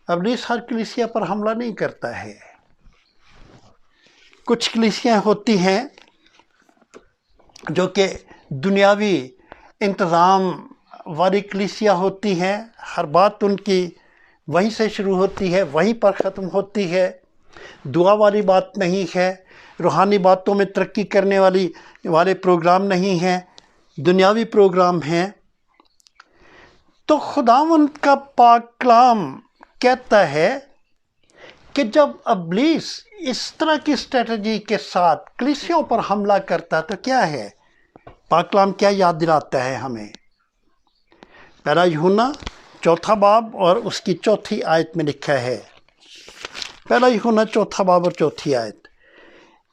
ابلیس ہر کلیسیا پر حملہ نہیں کرتا ہے۔ کچھ کلیسیاں ہوتی ہیں جو کہ دنیاوی انتظام والی کلیسیا ہوتی ہیں، ہر بات ان کی وہیں سے شروع ہوتی ہے، وہیں پر ختم ہوتی ہے، دعا والی بات نہیں ہے، روحانی باتوں میں ترقی کرنے والے پروگرام نہیں ہیں، دنیاوی پروگرام ہیں۔ تو خداوند کا پاک کلام کہتا ہے کہ جب ابلیس اس طرح کی اسٹریٹجی کے ساتھ کلیسیوں پر حملہ کرتا تو کیا ہے؟ پاک کلام کیا یاد دلاتا ہے ہمیں؟ پہلا یوحنا 4 باب اور اس کی 4 آیت میں لکھا ہے، پہلا یوحنا 4 باب اور 4 آیت،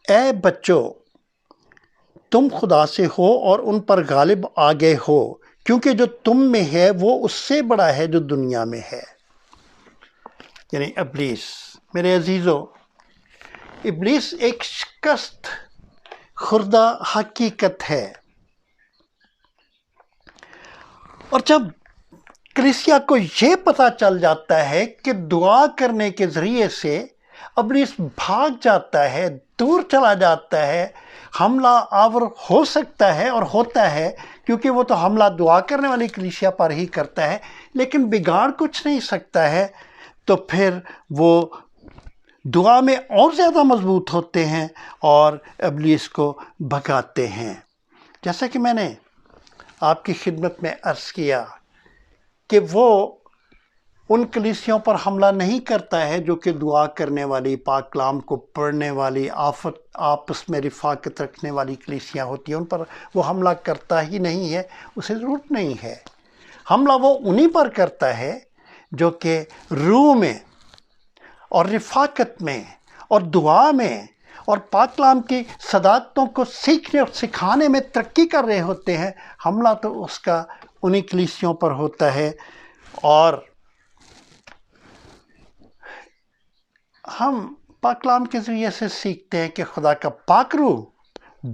اے بچوں، تم خدا سے ہو اور ان پر غالب آ گئے ہو، کیونکہ جو تم میں ہے وہ اس سے بڑا ہے جو دنیا میں ہے، یعنی ابلیس۔ میرے عزیزو، ابلیس ایک شکست خوردہ حقیقت ہے، اور جب کلیسیا کو یہ پتہ چل جاتا ہے کہ دعا کرنے کے ذریعے سے ابلیس بھاگ جاتا ہے، دور چلا جاتا ہے، حملہ آور ہو سکتا ہے اور ہوتا ہے، کیونکہ وہ تو حملہ دعا کرنے والی کلیسیا پر ہی کرتا ہے، لیکن بگاڑ کچھ نہیں سکتا ہے، تو پھر وہ دعا میں اور زیادہ مضبوط ہوتے ہیں اور ابلیس کو بھگاتے ہیں۔ جیسا کہ میں نے آپ کی خدمت میں عرض کیا کہ وہ ان کلیسیوں پر حملہ نہیں کرتا ہے جو کہ دعا کرنے والی، پاک کلام کو پڑھنے والی، آپس میں رفاقت رکھنے والی کلیسیاں ہوتی ہیں، ان پر وہ حملہ کرتا ہی نہیں ہے، اسے ضرورت نہیں ہے۔ حملہ وہ انہی پر کرتا ہے جو کہ روح میں اور رفاقت میں اور دعا میں اور پاک کلام کی صداقتوں کو سیکھنے اور سکھانے میں ترقی کر رہے ہوتے ہیں۔ حملہ تو اس کا انہی کلیسیوں پر ہوتا ہے۔ اور ہم پاک کلام کے ذریعے سے سیکھتے ہیں کہ خدا کا پاک روح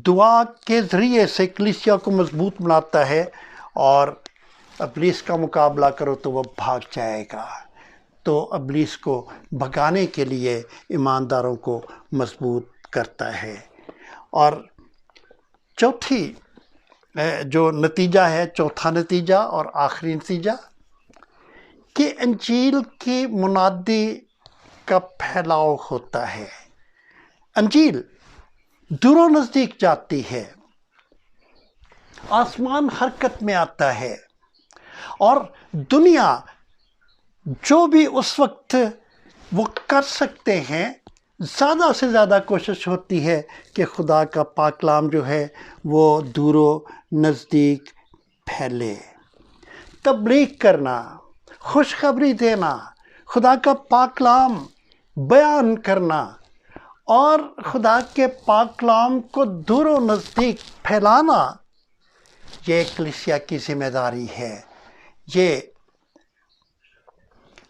دعا کے ذریعے سے کلیسیا کو مضبوط بناتا ہے، اور ابلیس کا مقابلہ کرو تو وہ بھاگ جائے گا۔ تو ابلیس کو بھگانے کے لیے ایمانداروں کو مضبوط کرتا ہے۔ اور چوتھی جو نتیجہ ہے، چوتھا نتیجہ اور آخری نتیجہ، کہ انجیل کی منادی کا پھیلاؤ ہوتا ہے۔ انجیل دور و نزدیک جاتی ہے، آسمان حرکت میں آتا ہے، اور دنیا جو بھی اس وقت وہ کر سکتے ہیں، زیادہ سے زیادہ کوشش ہوتی ہے کہ خدا کا پاک کلام جو ہے وہ دور و نزدیک پھیلے۔ تبلیغ کرنا، خوشخبری دینا، خدا کا پاک کلام بیان کرنا اور خدا کے پاک کلام کو دور و نزدیک پھیلانا، یہ کلیسیا کی ذمہ داری ہے۔ یہ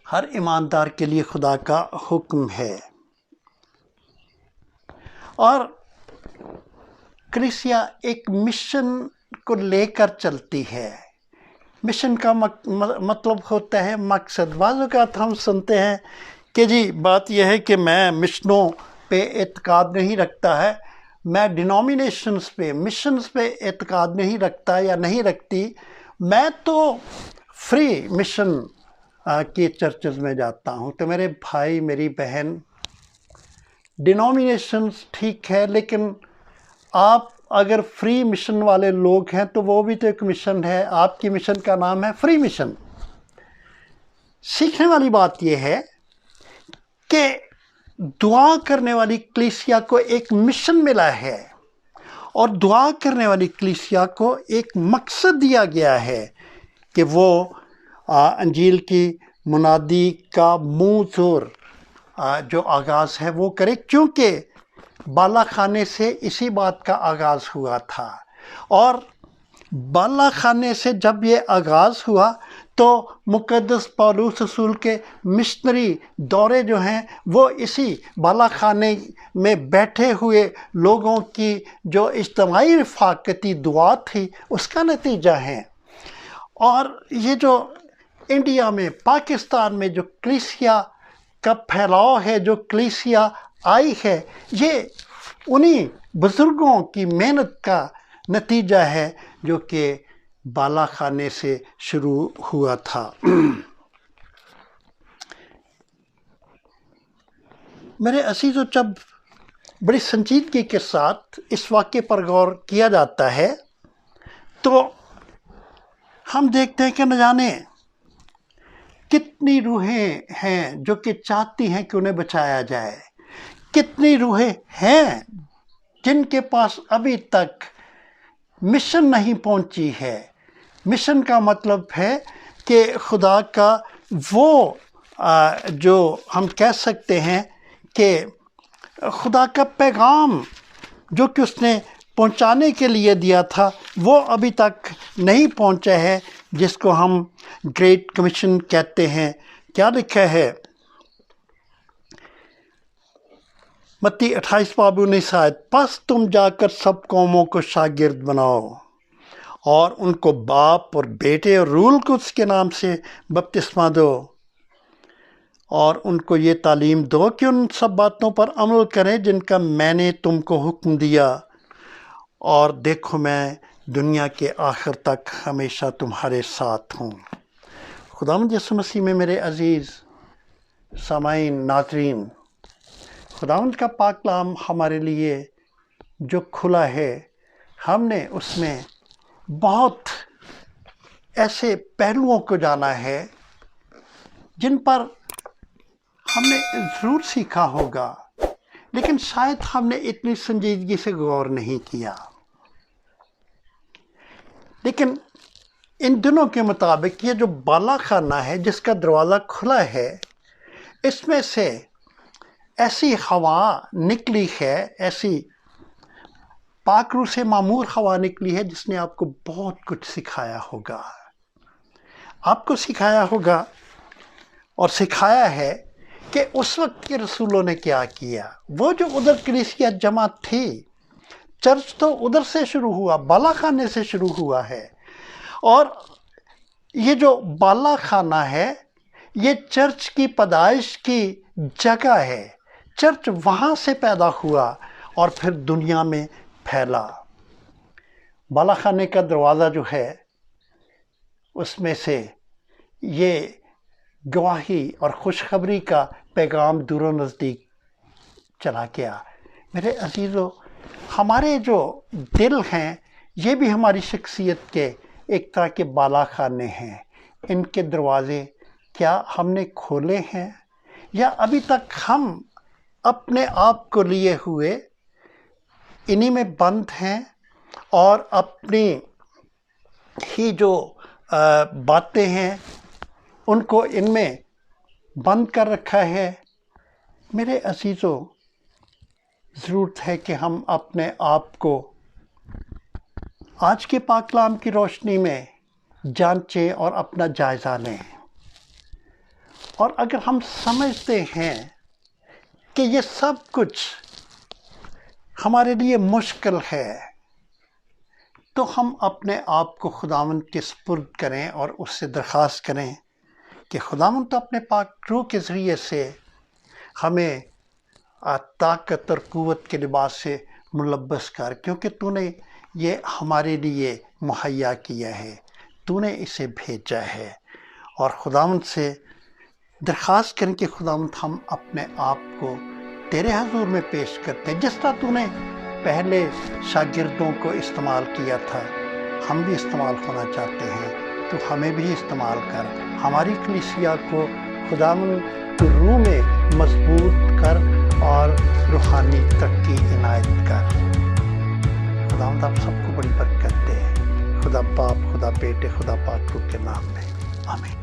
ہر ایماندار کے لیے خدا کا حکم ہے۔ اور کلیسیا ایک مشن کو لے کر چلتی ہے۔ مشن کا مطلب ہوتا ہے مقصد۔ بعض اوقات ہم سنتے ہیں کہ جی بات یہ ہے کہ میں مشنوں پہ اعتقاد نہیں رکھتا ہے، میں ڈینومینیشنز پہ، مشنز پہ اعتقاد نہیں رکھتا یا نہیں رکھتی، میں تو فری مشن کی چرچز میں جاتا ہوں۔ تو میرے بھائی، میری بہن، ڈینومینیشنز ٹھیک ہے، لیکن آپ اگر فری مشن والے لوگ ہیں تو وہ بھی تو ایک مشن ہے۔ آپ کی مشن کا نام ہے فری مشن۔ سیکھنے والی بات یہ ہے کہ دعا کرنے والی کلیسیا کو ایک مشن ملا ہے، اور دعا کرنے والی کلیسیا کو ایک مقصد دیا گیا ہے کہ وہ انجیل کی منادی کا منہ زور جو آغاز ہے وہ کرے، کیونکہ بالا خانے سے اسی بات کا آغاز ہوا تھا۔ اور بالا خانے سے جب یہ آغاز ہوا تو مقدس پولس رسول کے مشنری دورے جو ہیں وہ اسی بالا خانے میں بیٹھے ہوئے لوگوں کی جو اجتماعی رفاقتی دعا تھی اس کا نتیجہ ہے۔ اور یہ جو انڈیا میں، پاکستان میں جو کلیسیا کا پھیلاؤ ہے، جو کلیسیا آئی ہے، یہ انہی بزرگوں کی محنت کا نتیجہ ہے جو کہ بالا خانے سے شروع ہوا تھا۔ میرے عزیزو، جب بڑی سنجیدگی کے ساتھ اس واقعے پر غور کیا جاتا ہے تو ہم دیکھتے ہیں کہ نہ جانے کتنی روحیں ہیں جو کہ چاہتی ہیں کہ انہیں بچایا جائے، کتنی روحیں ہیں جن کے پاس ابھی تک مشن نہیں پہنچی ہے۔ مشن کا مطلب ہے کہ خدا کا وہ جو ہم کہہ سکتے ہیں کہ خدا کا پیغام جو کہ اس نے پہنچانے کے لیے دیا تھا وہ ابھی تک نہیں پہنچا ہے، جس کو ہم گریٹ کمیشن کہتے ہیں۔ کیا لکھا ہے؟ متی 28 باب 19 آیت، پس تم جا کر سب قوموں کو شاگرد بناؤ اور ان کو باپ اور بیٹے اور روح القدس کے نام سے بپتسمہ دو، اور ان کو یہ تعلیم دو کہ ان سب باتوں پر عمل کریں جن کا میں نے تم کو حکم دیا، اور دیکھو میں دنیا کے آخر تک ہمیشہ تمہارے ساتھ ہوں۔ خداوند یسوع مسیح میں میرے عزیز سامعین، ناظرین، خداوند کا پاک کلام ہمارے لیے جو کھلا ہے، ہم نے اس میں بہت ایسے پہلوؤں کو جانا ہے جن پر ہم نے ضرور سیکھا ہوگا، لیکن شاید ہم نے اتنی سنجیدگی سے غور نہیں کیا۔ لیکن ان دنوں کے مطابق یہ جو بالا خانہ ہے جس کا دروازہ کھلا ہے، اس میں سے ایسی ہوا نکلی ہے، ایسی پاک روح سے معمور ہوا نکلی ہے جس نے آپ کو بہت کچھ سکھایا ہوگا۔ آپ کو سکھایا ہوگا اور سکھایا ہے کہ اس وقت کے رسولوں نے کیا کیا۔ وہ جو ادھر کلیسیا جمع تھی، چرچ تو ادھر سے شروع ہوا، بالا خانے سے شروع ہوا ہے، اور یہ جو بالا خانہ ہے یہ چرچ کی پیدائش کی جگہ ہے۔ چرچ وہاں سے پیدا ہوا اور پھر دنیا میں پھیلا۔ بالا خانے کا دروازہ جو ہے اس میں سے یہ گواہی اور خوشخبری کا پیغام دور و نزدیک چلا گیا۔ میرے عزیزو، ہمارے جو دل ہیں یہ بھی ہماری شخصیت کے ایک طرح کے بالا خانے ہیں۔ ان کے دروازے کیا ہم نے کھولے ہیں، یا ابھی تک ہم اپنے آپ کو لیے ہوئے انہی میں بند ہیں اور اپنی ہی جو باتیں ہیں ان کو ان میں بند کر رکھا ہے؟ میرے عزیزو، ضرورت ہے کہ ہم اپنے آپ کو آج کے پاک کلام کی روشنی میں جانچیں اور اپنا جائزہ لیں۔ اور اگر ہم سمجھتے ہیں کہ یہ سب کچھ ہمارے لیے مشکل ہے، تو ہم اپنے آپ کو خداوند کے سپرد کریں اور اس سے درخواست کریں کہ خداوند تو اپنے پاک روح کے ذریعے سے ہمیں طاقت اور قوت کے لباس سے ملبس کر، کیونکہ تو نے یہ ہمارے لیے مہیا کیا ہے، تو نے اسے بھیجا ہے۔ اور خداوند سے درخواست کریں کہ خداوند ہم اپنے آپ کو تیرے حضور میں پیش کرتے ہیں، جس طرح تو نے پہلے شاگردوں کو استعمال کیا تھا، ہم بھی استعمال ہونا چاہتے ہیں۔ تو ہمیں بھی استعمال کر، ہماری کلیسیا کو خداوند تو روح میں مضبوط کر اور روحانی ترقی عنایت کر۔ خداوند آپ سب کو بڑی برکت دے۔ خدا باپ، خدا بیٹے، خدا پاک روح کے نام میں آمین۔